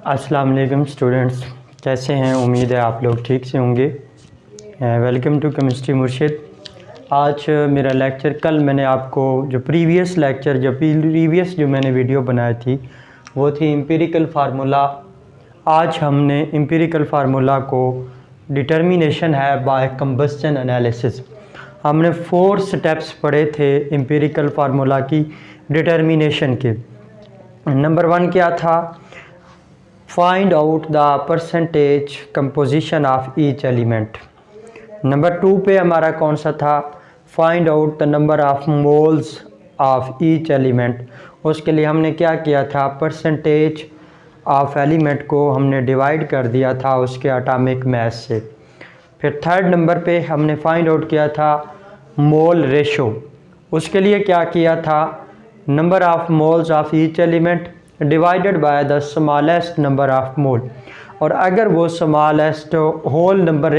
अस्सलाम वालेकुम स्टूडेंट्स, कैसे हैं? उम्मीद है आप लोग ठीक से होंगे। वेलकम टू केमिस्ट्री मुर्शिद। आज मेरा लेक्चर, कल मैंने आपको जो प्रीवियस मैंने वीडियो बनाई थी वो थी एम्पिरिकल फार्मूला। आज हमने एम्पिरिकल फार्मूला को डिटर्मिनेशन है बाय कंबस्शन एनालिसिस। हमने 4 स्टेप्स पढ़े थे एम्पिरिकल फार्मूला की डिटर्मिनेशन के। नंबर 1 क्या था? Find out the percentage composition of each element. Number 2 पे हमारा कौन सा था? Find out the number of moles of each element. उसके लिए हमने क्या किया था? परसेंटेज ऑफ एलिमेंट को हमने डिवाइड कर दिया था उसके एटॉमिक मास से। फिर 3rd नंबर पे हमने फाइंड आउट किया था मोल रेशो। उसके लिए क्या किया था? Number of moles of each element divided by the smallest number of mole. और अगर वो स्मॉलेस्ट होल नंबर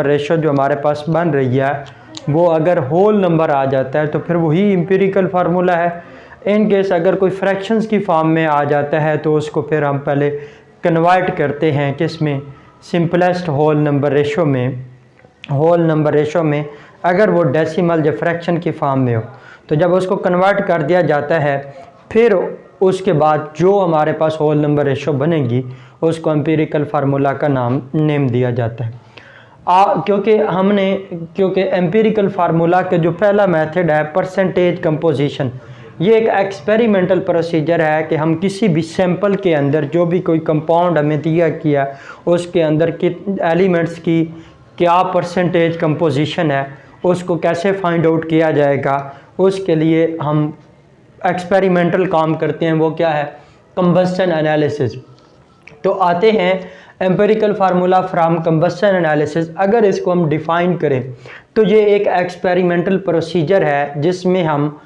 रेशो जो हमारे पास बन रही है वो अगर होल नंबर आ जाता है तो फिर वही एम्पिरिकल फार्मूला है। इन केस अगर कोई फ्रैक्शंस की फॉर्म में आ जाता है तो उसको फिर हम पहले कन्वर्ट करते हैं किस में? सिंपलेस्ट होल नंबर रेशो में। अगर वो डेसिमल या फ्रैक्शन की फॉर्म में हो तो जब उसको कन्वर्ट कर दिया जाता है फिर उसके बाद जो हमारे पास होल नंबर रेशो बनेगी उसको एम्पिरिकल फार्मूला का नेम दिया जाता है। क्योंकि एम्पिरिकल फार्मूला के जो पहला मेथड है परसेंटेज कंपोजिशन, ये एक एक्सपेरिमेंटल प्रोसीजर है कि हम किसी भी सैंपल के अंदर जो भी कोई कंपाउंड हमें दिया किया उसके अंदर एलिमेंट्स की क्या परसेंटेज कंपोजिशन है उसको कैसे फाइंड आउट किया जाएगा। उसके लिए हम एक्सपेरिमेंटल काम करते हैं, वो क्या है? Combustion analysis. तो आते हैं empirical formula from combustion analysis. अगर इसको हम डिफाइन करें तो ये एक एक्सपेरिमेंटल प्रोसीजर है जिसमें हम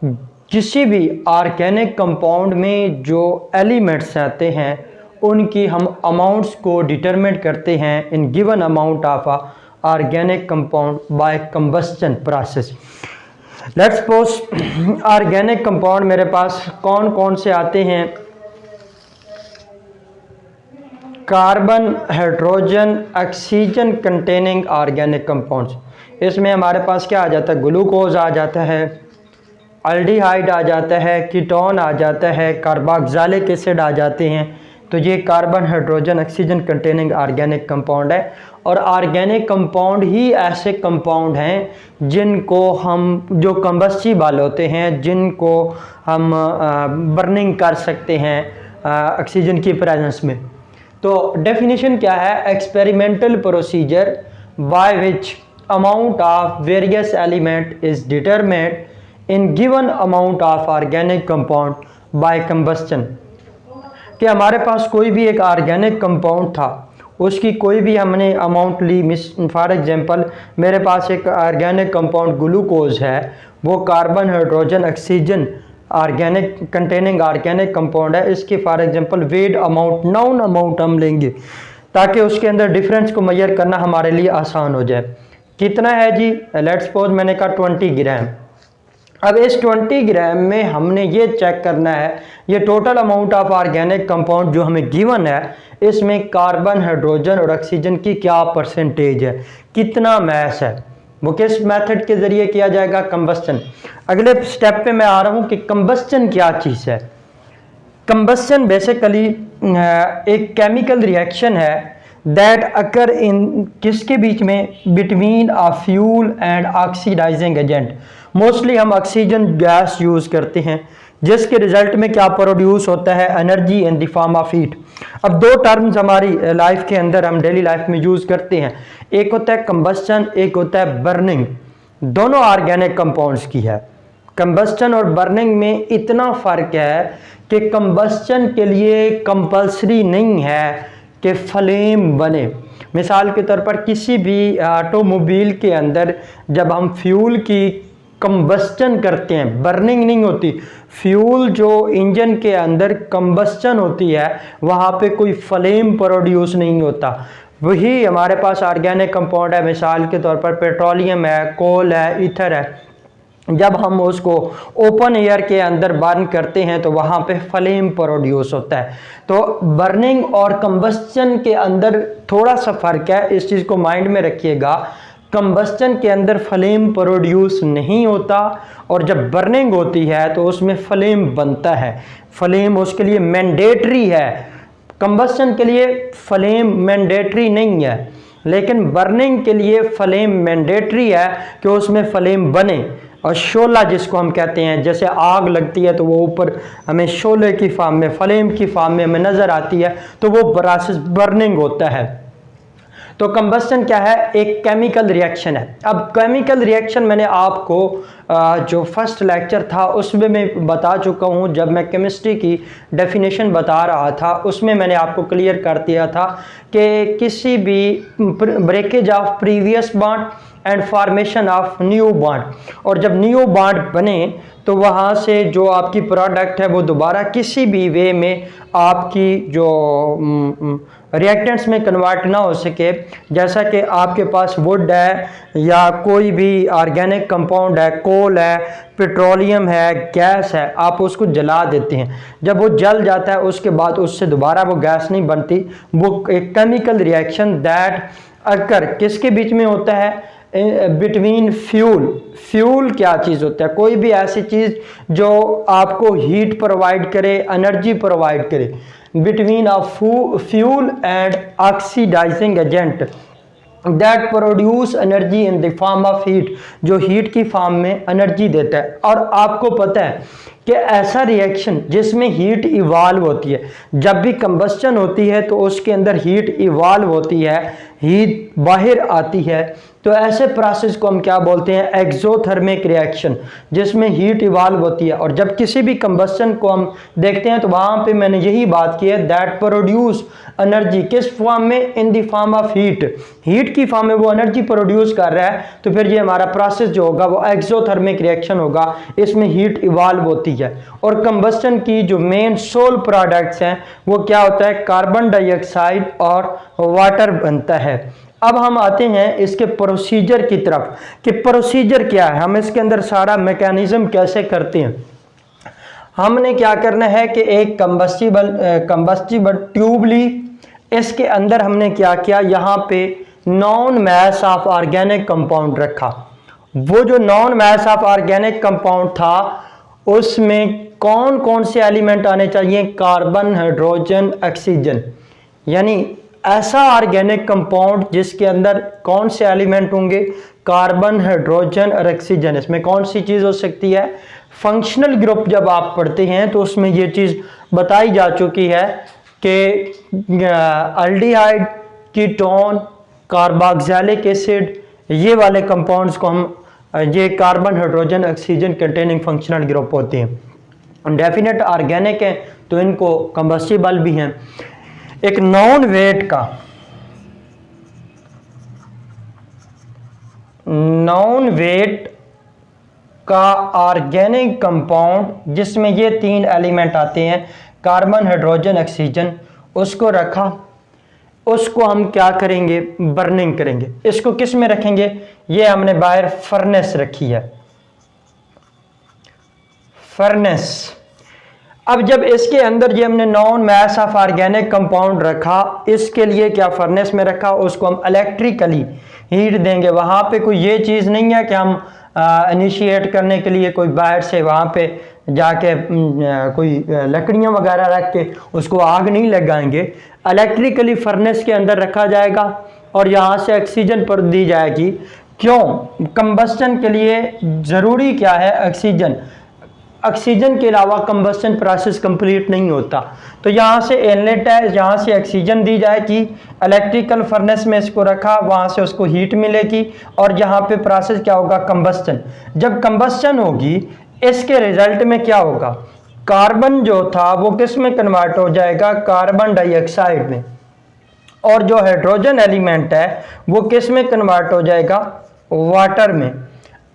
किसी भी ऑर्गेनिक कंपाउंड में जो एलिमेंट्स आते हैं उनकी हम अमाउंट्स को डिटरमिन करते हैं in given amount of organic compound bye combustion process. Let's suppose organic compound मेरे पास कौन कौन से आते हैं? Carbon, hydrogen, oxygen containing organic compounds. इसमें हमारे पास क्या आ जाता है? ग्लूकोज आ जाता है, एल्डिहाइड आ जाता है, कीटोन आ जाता है, कार्बोक्सिलिक एसिड आ जाते हैं। तो ये carbon, hydrogen, oxygen containing organic compound है। और ऑर्गेनिक कंपाउंड ही ऐसे कंपाउंड हैं जिनको हम, जो कंबस्टिबल होते हैं, जिनको हम बर्निंग कर सकते हैं ऑक्सीजन की प्रेजेंस में। तो डेफिनेशन क्या है? Experimental procedure by which amount of various element is determined in given amount of organic compound bye combustion. कि हमारे पास कोई भी एक ऑर्गेनिक कंपाउंड था, उसकी कोई भी हमने अमाउंट ली। फॉर एग्जांपल मेरे पास एक ऑर्गेनिक कंपाउंड ग्लूकोज है, वो carbon, hydrogen, oxygen organic containing organic compound है। इसकी for example weight amount, known amount हम लेंगे ताकि उसके अंदर डिफरेंस को मेजर करना हमारे लिए आसान हो जाए। कितना है जी? लेट्स सपोज मैंने कहा 20 ग्राम। अब इस 20 ग्राम में हमने ये चेक करना है ये total amount of organic compound जो हमें गिवन है, इसमें कार्बन, हाइड्रोजन और ऑक्सीजन की क्या परसेंटेज है, कितना मास है। वो किस मेथड के ज़रिए किया जाएगा? कंबस्शन। अगले स्टेप पे मैं आ रहा हूँ कि कंबस्शन क्या चीज़ है। कंबस्शन बेसिकली एक केमिकल रिएक्शन है दैट अकर इन किसके बीच में? Between a fuel and oxidising agent. Mostly हम ऑक्सीजन गैस यूज़ करते हैं जिसके रिजल्ट में क्या प्रोड्यूस होता है? Energy in the form of heat. अब 2 टर्म्स हमारी लाइफ के अंदर हम डेली लाइफ में यूज़ करते हैं, एक होता है कंबस्शन, एक होता है बर्निंग। दोनों ऑर्गेनिक कंपाउंड्स की है। कंबस्शन और बर्निंग में इतना फ़र्क है कि कंबस्शन के लिए कंपल्सरी नहीं है कि फ्लेम बने। मिसाल के तौर पर किसी भी ऑटोमोबाइल के अंदर जब हम फ्यूल की कंबस्शन करते हैं, बर्निंग नहीं होती, फ्यूल जो इंजन के अंदर कंबस्शन होती है वहाँ पे कोई फ्लेम प्रोड्यूस नहीं होता। वही हमारे पास ऑर्गेनिक कंपाउंड है, मिसाल के तौर पर पेट्रोलियम है, कोल है, ईथर है। जब हम उसको ओपन एयर के अंदर बर्न करते हैं तो वहाँ पे फ्लेम प्रोड्यूस होता है। तो बर्निंग और कंबस्चन के अंदर थोड़ा सा फ़र्क है, इस चीज़ को माइंड में रखिएगा। कंबस्चन के अंदर फ्लेम प्रोड्यूस नहीं होता और जब बर्निंग होती है तो उसमें फ्लेम बनता है। फ्लेम उसके लिए मैंडेटरी है, कंबस्चन के लिए फ्लेम मैंडेटरी नहीं है, लेकिन बर्निंग के लिए फ्लेम मैंडेटरी है कि उसमें फ्लेम बने। और शोला जिसको हम कहते हैं, जैसे आग लगती है तो वो ऊपर हमें शोले की फॉर्म में, फ्लेम की फॉर्म में हमें नज़र आती है, तो वो प्रोसेस बर्निंग होता है। तो कंबस्टन क्या है? एक केमिकल रिएक्शन है। अब केमिकल रिएक्शन मैंने आपको जो फर्स्ट लेक्चर था उसमें मैं बता चुका हूँ, जब मैं केमिस्ट्री की डेफिनेशन बता रहा था उसमें मैंने आपको क्लियर कर दिया था कि किसी भी breakage of previous bond and formation of new bond, और जब न्यू बॉन्ड बने तो वहाँ से जो आपकी प्रोडक्ट है वो दोबारा किसी भी वे में आपकी जो रिएक्टेंट्स में कन्वर्ट ना हो सके। जैसा कि आपके पास वुड है या कोई भी ऑर्गेनिक कंपाउंड है, कोल है, पेट्रोलियम है, गैस है, आप उसको जला देते हैं, जब वो जल जाता है उसके बाद उससे दोबारा वो गैस नहीं बनती। वो एक केमिकल रिएक्शन दैट अगर किसके बीच में होता है? Between fuel. फ्यूल क्या चीज़ होता है? कोई भी ऐसी चीज़ जो आपको हीट प्रोवाइड करे, एनर्जी प्रोवाइड करे, between a fuel and oxidising agent that produce energy in the form of heat, जो हीट की फॉर्म में एनर्जी देता है। और आपको पता है कि ऐसा रिएक्शन जिसमें हीट इवॉल्व होती है, जब भी कंबस्टन होती है तो उसके अंदर हीट इवॉल्व होती है, हीट बाहर आती है, तो ऐसे प्रोसेस को हम क्या बोलते हैं? एक्सोथर्मिक रिएक्शन, जिसमें हीट इवॉल्व होती है। और जब किसी भी कंबस्टन को हम देखते हैं तो वहाँ पे मैंने यही बात की है, दैट प्रोड्यूस एनर्जी, किस फॉर्म में? इन the form of heat. Heat की फॉर्म में वो एनर्जी प्रोड्यूस कर रहा है, तो फिर ये हमारा प्रोसेस जो होगा वो एक्सोथर्मिक रिएक्शन होगा, इसमें हीट इवॉल्व होती है। और कंबस्टन की जो मेन सोल प्रोडक्ट्स हैं वो क्या होता है? कार्बन डाइऑक्साइड और वाटर बनता है। अब हम आते हैं इसके प्रोसीजर की तरफ कि प्रोसीजर क्या है, हम इसके अंदर सारा मैकेनिज्म कैसे करते हैं। हमने क्या करना है कि एक कंबस्टिबल ट्यूब ली, इसके अंदर हमने क्या किया, यहाँ पे non mess of organic compound रखा। वो जो non mess of organic compound था उसमें कौन कौन से एलिमेंट आने चाहिए? Carbon, hydrogen, oxygen. यानी ऐसा ऑर्गेनिक कंपाउंड जिसके अंदर कौन से एलिमेंट होंगे? कार्बन, हाइड्रोजन और ऑक्सीजन। इसमें कौन सी चीज़ हो सकती है? फंक्शनल ग्रुप जब आप पढ़ते हैं तो उसमें ये चीज़ बताई जा चुकी है कि अल्डिहाइड, कीटोन, कार्बोक्सिलिक एसिड, ये वाले कंपाउंड्स को हम ये carbon, hydrogen, oxygen containing functional group होते हैं। डेफिनेट ऑर्गेनिक है तो इनको कंबस्टिबल भी हैं। एक नॉन वेट का ऑर्गेनिक कंपाउंड जिसमें ये तीन एलिमेंट आते हैं, कार्बन, हाइड्रोजन, ऑक्सीजन, उसको रखा, उसको हम क्या करेंगे? बर्निंग करेंगे। इसको किस में रखेंगे? ये हमने बाहर फर्नेस रखी है, फर्नेस। अब जब इसके अंदर ये हमने non mess of organic compound रखा, इसके लिए क्या फर्नेस में रखा, उसको हम इलेक्ट्रिकली हीट देंगे। वहाँ पे कोई ये चीज़ नहीं है कि हम इनिशिएट करने के लिए कोई बाहर से वहाँ पे जाके कोई लकड़ियाँ वगैरह रख के उसको आग नहीं लगाएंगे। इलेक्ट्रिकली फर्नेस के अंदर रखा जाएगा और यहाँ से ऑक्सीजन पर दी जाएगी। क्यों? कंबस्टन के लिए ज़रूरी क्या है? ऑक्सीजन। ऑक्सीजन के अलावा कंबस्टन प्रोसेस कंप्लीट नहीं होता। तो यहाँ से इनलेट है, यहाँ से ऑक्सीजन दी जाएगी, इलेक्ट्रिकल फर्नेस में इसको रखा, वहाँ से उसको हीट मिलेगी और यहाँ पे प्रोसेस क्या होगा? कंबस्टन। जब कंबस्टन होगी इसके रिजल्ट में क्या होगा? कार्बन जो था वो किस में कन्वर्ट हो जाएगा? कार्बन डाइऑक्साइड में। और जो हाइड्रोजन एलिमेंट है वो किस में कन्वर्ट हो जाएगा? वाटर में।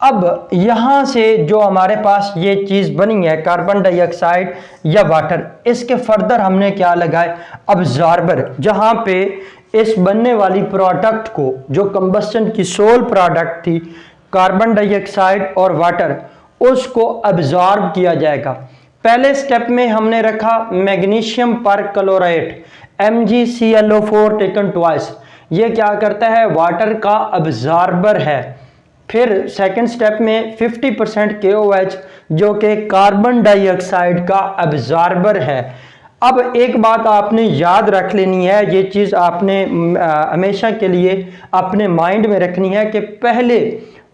अब यहाँ से जो हमारे पास ये चीज़ बनी है कार्बन डाइऑक्साइड या वाटर, इसके फर्दर हमने क्या लगाए? अब्जॉर्बर, जहाँ पे इस बनने वाली प्रोडक्ट को, जो कंबस्टन की सोल प्रोडक्ट थी, कार्बन डाइऑक्साइड और वाटर, उसको अब्जॉर्ब किया जाएगा। पहले स्टेप में हमने रखा मैग्नीशियम पर क्लोराइड MgClO4 टेकन ट्वाइस, ये क्या करता है, वाटर का अब्जॉर्बर है। फिर सेकंड स्टेप में 50% KOH जो कि कार्बन डाइऑक्साइड का अब्जॉर्बर है। अब एक बात आपने याद रख लेनी है, ये चीज़ आपने हमेशा के लिए अपने माइंड में रखनी है कि पहले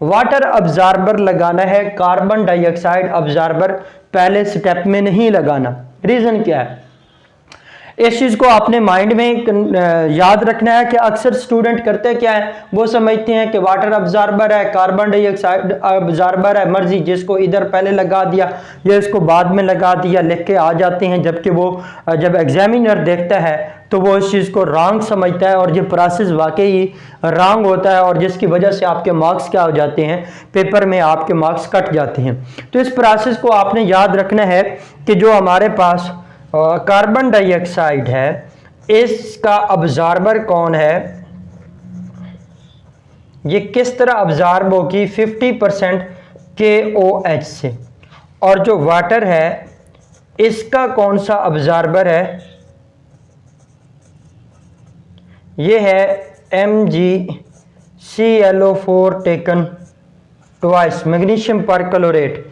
वाटर अब्जॉर्बर लगाना है, कार्बन डाइऑक्साइड अब्जॉर्बर पहले स्टेप में नहीं लगाना। रीज़न क्या है, इस चीज़ को आपने माइंड में याद रखना है कि अक्सर स्टूडेंट करते क्या है, वो समझते हैं कि वाटर अब्जॉर्बर है, कार्बन डाइऑक्साइड अब्जॉर्बर है, मर्जी जिसको इधर पहले लगा दिया या इसको बाद में लगा दिया, लिख के आ जाते हैं। जबकि वो जब एग्जामिनर देखता है तो वो इस चीज़ को रॉन्ग समझता है और ये प्रोसेस वाकई रॉन्ग होता है, और जिसकी वजह से आपके मार्क्स क्या हो जाते हैं, पेपर में आपके मार्क्स कट जाते हैं। तो इस प्रोसेस को आपने याद रखना है कि जो हमारे पास कार्बन डाइऑक्साइड है, इसका अब्जॉर्बर कौन है, ये किस तरह अब्जॉर्ब होगी 50% KOH से, और जो वाटर है इसका कौन सा अब्जॉर्बर है, ये है MgClO4 taken twice magnesium perchlorate,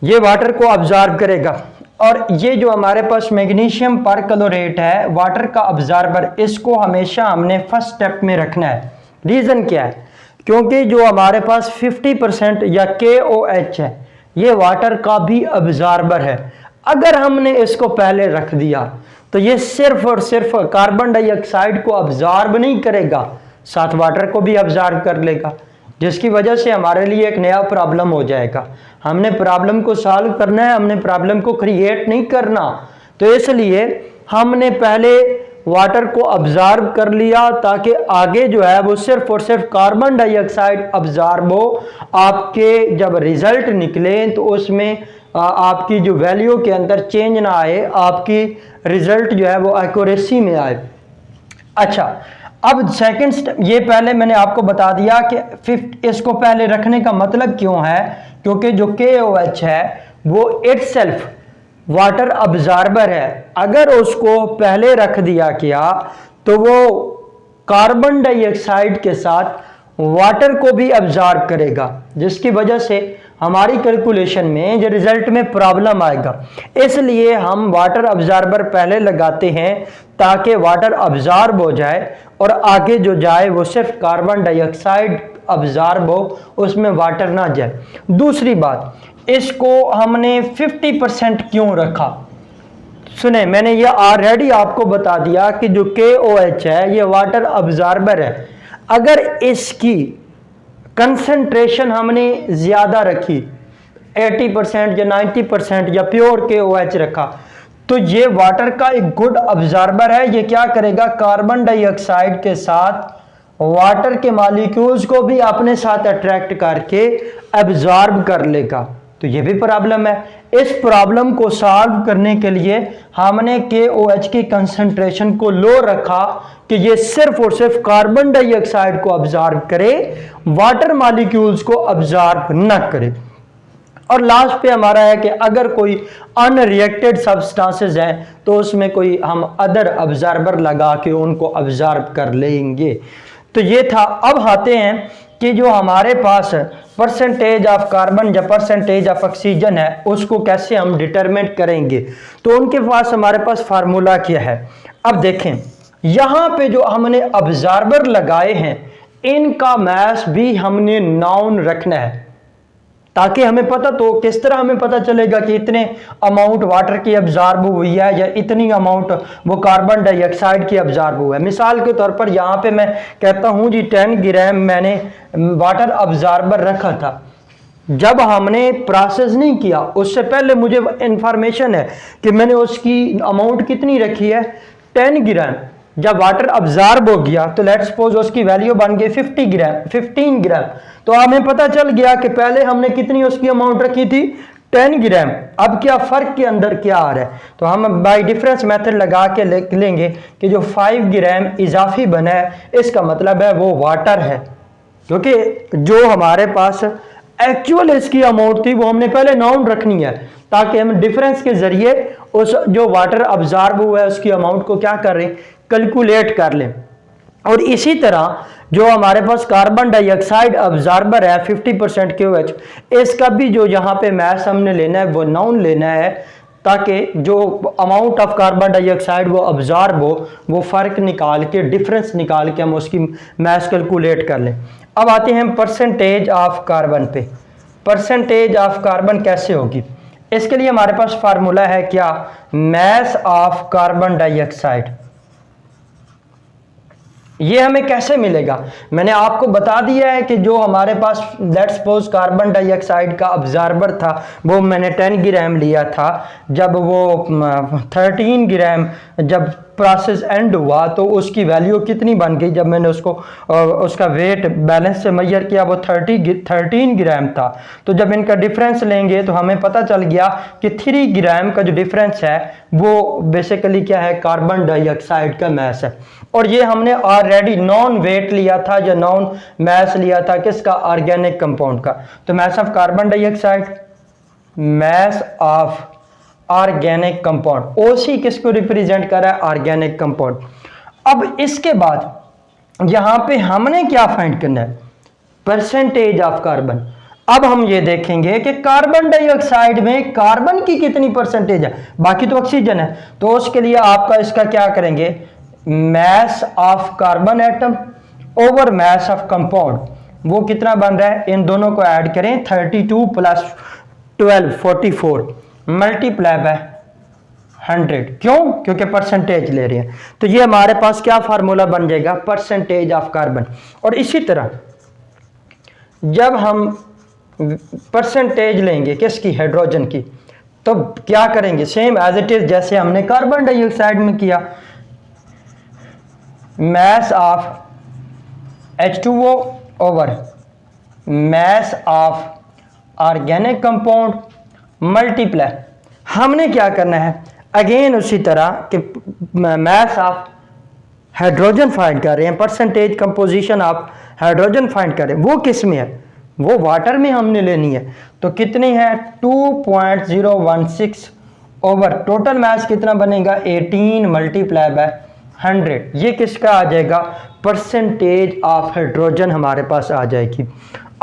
ये वाटर को अब्जॉर्ब करेगा। और ये जो हमारे पास मैग्नीशियम परक्लोरेट है, वाटर का अब्जॉर्बर, इसको हमेशा हमने फर्स्ट स्टेप में रखना है। रीज़न क्या है, क्योंकि जो हमारे पास 50% या KOH है, ये वाटर का भी अब्जॉर्बर है। अगर हमने इसको पहले रख दिया तो ये सिर्फ और सिर्फ कार्बन डाइऑक्साइड को अब्जॉर्ब नहीं करेगा, साथ वाटर को भी अब्जॉर्ब कर लेगा, जिसकी वजह से हमारे लिए एक नया प्रॉब्लम हो जाएगा। हमने प्रॉब्लम को सॉल्व करना है, हमने प्रॉब्लम को क्रिएट नहीं करना। तो इसलिए हमने पहले वाटर को अब्जॉर्ब कर लिया ताकि आगे जो है वो सिर्फ और सिर्फ कार्बन डाइऑक्साइड अब्जॉर्ब हो। आपके जब रिजल्ट निकले तो उसमें आपकी जो वैल्यू के अंदर चेंज ना आए, आपकी रिजल्ट जो है वो एक्यूरेसी में आए। अच्छा, अब सेकंड स्टेप, ये पहले मैंने आपको बता दिया कि इसको पहले रखने का मतलब क्यों है, क्योंकि जो KOH है वो इटसेल्फ वाटर अब्जॉर्बर है। अगर उसको पहले रख दिया गया तो वो कार्बन डाइऑक्साइड के साथ वाटर को भी अब्जॉर्ब करेगा, जिसकी वजह से हमारी कैलकुलेशन में जो रिजल्ट में प्रॉब्लम आएगा। इसलिए हम वाटर अब्जॉर्बर पहले लगाते हैं ताकि वाटर अब्जॉर्ब हो जाए और आगे जो जाए वो सिर्फ कार्बन डाइऑक्साइड अब्जॉर्ब हो, उसमें वाटर ना जाए। दूसरी बात, इसको हमने 50% क्यों रखा, सुने, मैंने ये ऑलरेडी आपको बता दिया कि जो KOH है ये वाटर अब्जॉर्बर है। अगर इसकी कंसंट्रेशन हमने ज़्यादा रखी, 80% या 90% या प्योर KOH रखा, तो ये वाटर का एक गुड अब्जॉर्बर है। ये क्या करेगा, कार्बन डाइऑक्साइड के साथ वाटर के मॉलिक्यूल्स को भी अपने साथ अट्रैक्ट करके अब्जॉर्ब कर लेगा। तो ये भी प्रॉब्लम है। इस प्रॉब्लम को सॉल्व करने के लिए हमने KOH की कंसंट्रेशन को लो रखा कि ये सिर्फ और सिर्फ कार्बन डाइऑक्साइड को अब्जॉर्ब करे, वाटर मॉलिक्यूल्स को अब्जॉर्ब न करे। और लास्ट पे हमारा है कि अगर कोई अनरिएक्टेड सब्सटेंसेस हैं तो उसमें कोई हम अदर अब्जॉर्बर लगा के उनको अब्जॉर्ब कर लेंगे। तो ये था। अब आते हैं कि जो हमारे पास परसेंटेज ऑफ कार्बन या परसेंटेज ऑफ ऑक्सीजन है उसको कैसे हम डिटरमिन करेंगे। तो उनके पास हमारे पास फार्मूला क्या है। अब देखें, यहाँ पे जो हमने अब्जॉर्बर लगाए हैं इनका मैस भी हमने नाउन रखना है, ताकि हमें पता, तो किस तरह हमें पता चलेगा कि इतने अमाउंट वाटर की अब्जॉर्ब हुई है या इतनी अमाउंट वो कार्बन डाइऑक्साइड की अब्जॉर्ब हुआ है। मिसाल के तौर पर यहाँ पे मैं कहता हूँ जी 10 ग्राम मैंने वाटर अब्जॉर्बर रखा था। जब हमने प्रोसेस नहीं किया उससे पहले मुझे इंफॉर्मेशन है कि मैंने उसकी अमाउंट कितनी रखी है, 10 ग्राम। जब वाटर अब्जॉर्ब हो गया तो लेट्स सपोज उसकी वैल्यू बन गई 15 ग्राम। तो हमें पता चल गया कि पहले हमने कितनी उसकी अमाउंट रखी थी, 10 ग्राम। अब क्या फ़र्क के अंदर क्या आ रहा है, तो हम बाय डिफरेंस मेथड लगा के लिख लेंगे कि जो 5 ग्राम इजाफी बना है इसका मतलब है वो वाटर है, क्योंकि जो हमारे पास एक्चुअल इसकी अमाउंट थी वो हमने पहले नाउन रखनी है, ताकि हम डिफरेंस के जरिए उस जो वाटर अब्जॉर्ब हुआ है उसकी अमाउंट को क्या कर रहे, कैलकुलेट कर लें। और इसी तरह जो हमारे पास कार्बन डाइऑक्साइड अब्जॉर्बर है 50% QH, इसका भी जो यहाँ पे मैस हमने लेना है वो नाउन लेना है, ताकि जो अमाउंट ऑफ कार्बन डाइऑक्साइड वो अब्जॉर्ब हो, वो फ़र्क निकाल के, डिफरेंस निकाल के हम उसकी मैस कैलकुलेट कर लें। अब आते हैं हम परसेंटेज ऑफ कार्बन पे। परसेंटेज ऑफ कार्बन कैसे होगी, इसके लिए हमारे पास फार्मूला है क्या, मैस ऑफ कार्बन डाइऑक्साइड। ये हमें कैसे मिलेगा, मैंने आपको बता दिया है कि जो हमारे पास लेट्स सपोज कार्बन डाइऑक्साइड का अब्जॉर्बर था वो मैंने 10 ग्राम लिया था, जब वो 13 ग्राम जब प्रोसेस एंड हुआ तो उसकी वैल्यू कितनी बन गई, जब मैंने उसको उसका वेट बैलेंस से मेजर किया वो 13 ग्राम था। तो जब इनका डिफरेंस लेंगे तो हमें पता चल गया कि 3 ग्राम का जो डिफरेंस है वो बेसिकली क्या है, कार्बन डाइऑक्साइड का मैस है। और ये हमने ऑलरेडी नॉन वेट लिया था या नॉन मैस लिया था किसका, ऑर्गेनिक कंपाउंड का। तो mass of carbon dioxide, mass of organic compound, OC किसको रिप्रेजेंट कर रहा है, ऑर्गेनिक कंपाउंड। अब इसके बाद यहां पे हमने क्या फाइंड करना है, परसेंटेज ऑफ कार्बन। अब हम ये देखेंगे कि कार्बन डाइऑक्साइड में कार्बन की कितनी परसेंटेज है, बाकी तो ऑक्सीजन है। तो उसके लिए आपका इसका क्या करेंगे, mess of carbon atom over mass of compound, वो कितना बन रहा है, इन दोनों को ऐड करें 32 प्लस 12 44 मल्टीप्लाई बाय 100, क्यों, क्योंकि परसेंटेज ले रहे हैं। तो ये हमारे पास क्या फार्मूला बन जाएगा, परसेंटेज ऑफ कार्बन। और इसी तरह जब हम परसेंटेज लेंगे किसकी, हाइड्रोजन की, तो क्या करेंगे, सेम एज इट इज जैसे हमने कार्बन डाइऑक्साइड में किया, mass of H2O over mess of organic compound multiply, हमने क्या करना है, अगेन उसी तरह कि मैस ऑफ हाइड्रोजन फाइंड कर रहे हैं, percentage composition of hydrogen find कर रहे हैं, वो किस में है, वो वाटर में हमने लेनी है। तो कितनी है, 2.016 ओवर टोटल मैस कितना बनेगा, 18 मल्टीप्लाई बाय 100, ये किसका आ जाएगा, परसेंटेज ऑफ हाइड्रोजन हमारे पास आ जाएगी।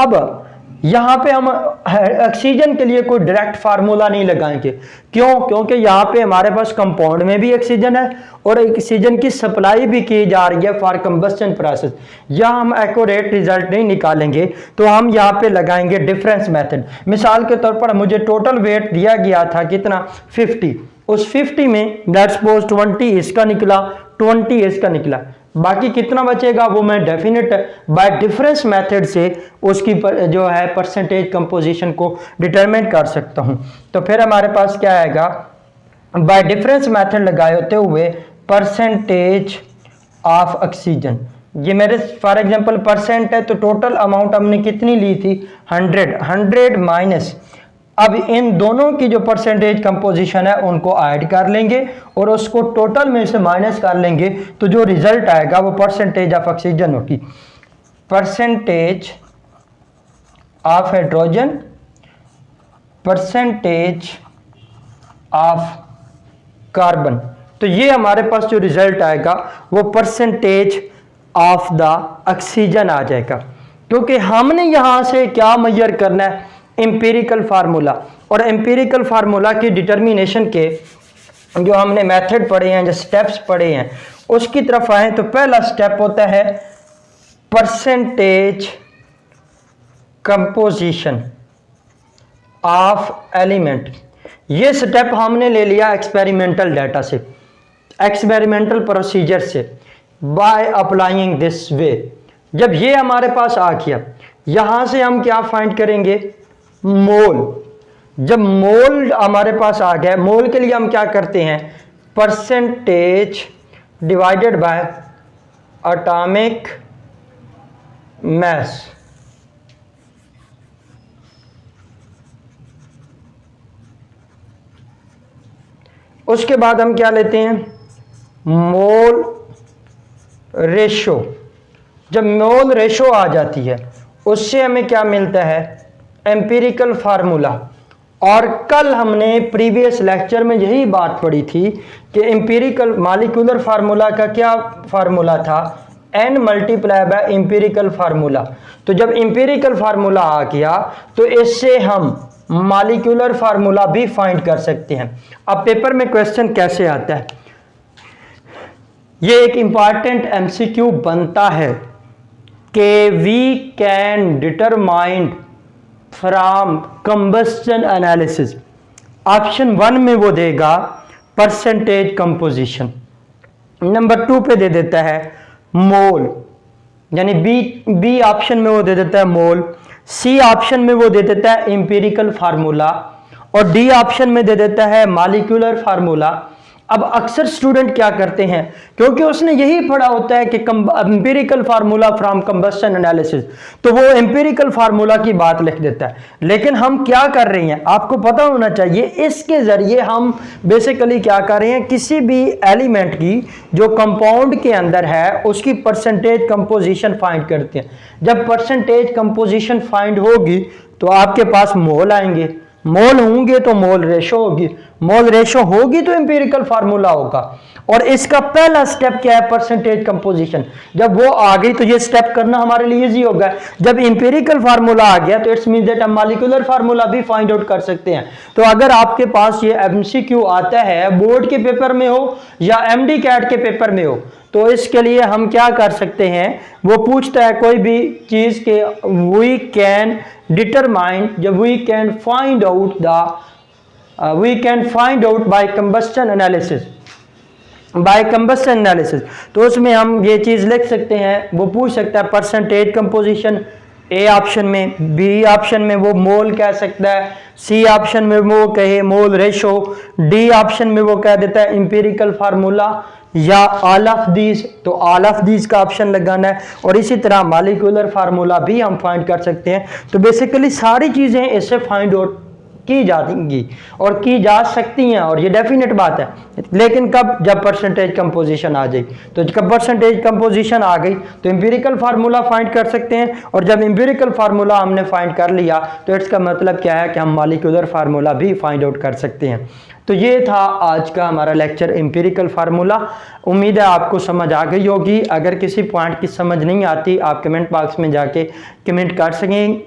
अब यहाँ पे हम ऑक्सीजन के लिए कोई डायरेक्ट फार्मूला नहीं लगाएंगे, क्यों, क्योंकि यहाँ पे हमारे पास कंपाउंड में भी ऑक्सीजन है और ऑक्सीजन की सप्लाई भी की जा रही है फॉर कंबस्टन प्रोसेस। यहाँ हम एक्यूरेट रिजल्ट नहीं निकालेंगे, तो हम यहाँ पे लगाएंगे डिफरेंस मेथड। मिसाल के तौर पर मुझे टोटल वेट दिया गया था कितना, 50, उस 50 में लेट्स सपोज 20 इसका निकला, 20 इसका निकला, बाकी कितना बचेगा वो मैं डेफिनेट बाय डिफरेंस मेथड से उसकी जो है परसेंटेज कंपोजिशन को डिटरमिन कर सकता हूं। तो फिर हमारे पास क्या आएगा, बाय डिफरेंस मेथड लगाए होते हुए परसेंटेज ऑफ ऑक्सीजन, ये मेरे फॉर एग्जांपल परसेंट है, तो टोटल अमाउंट हमने कितनी ली थी, 100 माइनस, अब इन दोनों की जो परसेंटेज कंपोजिशन है उनको ऐड कर लेंगे और उसको टोटल में से माइनस कर लेंगे, तो जो रिजल्ट आएगा वो परसेंटेज ऑफ ऑक्सीजन होगी, percentage of hydrogen, percentage of carbon. तो ये हमारे पास जो रिजल्ट आएगा वो परसेंटेज ऑफ द ऑक्सीजन आ जाएगा, क्योंकि हमने यहां से क्या मेजर करना है, एम्पिरिकल फार्मूला। और एम्पिरिकल फार्मूला की डिटर्मिनेशन के जो हमने मेथड पढ़े हैं, जो स्टेप्स पढ़े हैं, उसकी तरफ आए तो पहला स्टेप होता है परसेंटेज कंपोजिशन ऑफ एलिमेंट। ये स्टेप हमने ले लिया एक्सपेरिमेंटल डाटा से, एक्सपेरिमेंटल प्रोसीजर से, बाय अप्लाइंग दिस वे। जब ये हमारे पास आ गया, यहां से हम क्या फाइंड करेंगे, मोल। जब मोल हमारे पास आ गया, मोल के लिए हम क्या करते हैं, percentage divided by atomic mass. उसके बाद हम क्या लेते हैं, मोल रेशो। जब मोल रेशो आ जाती है उससे हमें क्या मिलता है, एम्पिरिकल फार्मूला। और कल हमने प्रीवियस लेक्चर में यही बात पढ़ी थी कि एम्पिरिकल मॉलिक्यूलर फार्मूला का क्या फार्मूला था, n multiply by empirical formula. तो जब एम्पिरिकल फार्मूला आ गया तो इससे हम मॉलिक्यूलर फार्मूला भी फाइंड कर सकते हैं। अब पेपर में क्वेश्चन कैसे आता है, ये एक इंपॉर्टेंट एमसीक्यू बनता है कि we can determine from combustion analysis. Option 1 में वो देगा परसेंटेज कंपोजिशन, नंबर 2 पे दे देता है मोल, यानी बी ऑप्शन में वो दे देता है मोल, सी ऑप्शन में वो दे देता है एम्पिरिकल फार्मूला, और डी ऑप्शन में दे देता है मॉलिक्यूलर फार्मूला। अब अक्सर स्टूडेंट क्या करते हैं, क्योंकि उसने यही पढ़ा होता है कि empirical formula from combustion analysis, तो वो एम्पिरिकल फार्मूला की बात लिख देता है। लेकिन हम क्या कर रहे हैं, आपको पता होना चाहिए, इसके जरिए हम बेसिकली क्या कर रहे हैं, किसी भी एलिमेंट की जो कंपाउंड के अंदर है उसकी परसेंटेज कंपोजिशन फाइंड करते हैं। जब परसेंटेज कंपोजिशन फाइंड होगी तो आपके पास मोल आएंगे, मोल होंगे तो मोल रेशो होगी, मोल रेशो होगी तो एम्पिरिकल फार्मूला होगा। और इसका पहला स्टेप क्या है, परसेंटेज कंपोजिशन। जब वो आ गई तो ये स्टेप करना हमारे लिए इजी होगा। जब एम्पिरिकल फार्मूला आ गया तो इट्स मीन दैट हम मॉलिक्यूलर फार्मूला भी फाइंड आउट कर सकते हैं। तो अगर आपके पास ये एमसीक्यू आता है, बोर्ड के पेपर में हो या एमडी कैट के पेपर में हो, तो इसके लिए हम क्या कर सकते हैं, वो पूछता है कोई भी चीज के वी कैन डिटरमाइन, जब we can find out by combustion analysis, तो उसमें हम ये चीज लिख सकते हैं। वो पूछ सकता है परसेंटेज कंपोजिशन, ए ऑप्शन में, बी ऑप्शन में वो मोल कह सकता है, सी ऑप्शन में वो कहे मोल रेशो, डी ऑप्शन में वो कह देता है एम्पिरिकल फार्मूला, या ऑल ऑफ दीज, तो ऑल ऑफ दीज का ऑप्शन लगाना है। और इसी तरह मॉलिक्यूलर फार्मूला भी हम फाइंड कर सकते हैं। तो बेसिकली सारी चीजें इससे फाइंड आउट की जाएंगी और की जा सकती हैं, और ये डेफिनेट बात है। लेकिन कब, जब परसेंटेज कंपोजिशन आ जाए। तो जब परसेंटेज कंपोजिशन आ गई तो एम्पिरिकल फार्मूला फाइंड कर सकते हैं, और जब एम्पिरिकल फार्मूला हमने फाइंड कर लिया तो इसका मतलब क्या है कि हम मॉलिक्यूलर फार्मूला भी फाइंड आउट कर सकते हैं। तो ये था आज का हमारा लेक्चर एम्पिरिकल फार्मूला। उम्मीद है आपको समझ आ गई होगी। अगर किसी पॉइंट की समझ नहीं आती, आप कमेंट बॉक्स में जाके कमेंट कर सकें,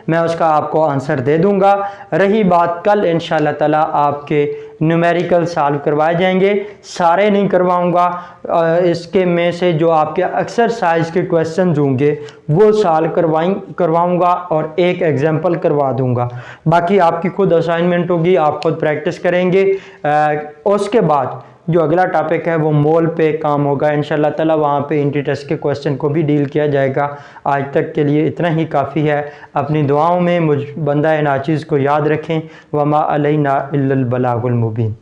मैं उसका आपको आंसर दे दूंगा। रही बात कल इंशाल्लाह ताला आपके न्यूमेरिकल सॉल्व करवाए जाएंगे, सारे नहीं करवाऊंगा, इसके में से जो आपके एक्सरसाइज के क्वेश्चन होंगे वो सॉल्व करवाऊंगा और एक एग्जाम्पल करवा दूंगा। बाकी आपकी खुद असाइनमेंट होगी, आप खुद प्रैक्टिस करेंगे। उसके बाद जो अगला टॉपिक है वो मोल पे काम होगा इंशाल्लाह ताला, वहाँ पे इंटी टेस्ट के क्वेश्चन को भी डील किया जाएगा। आज तक के लिए इतना ही काफ़ी है। अपनी दुआओं में मुझ बंदा नाचीज़ को याद रखें। वमा अलैना इल्लल बलागुल मुबीन।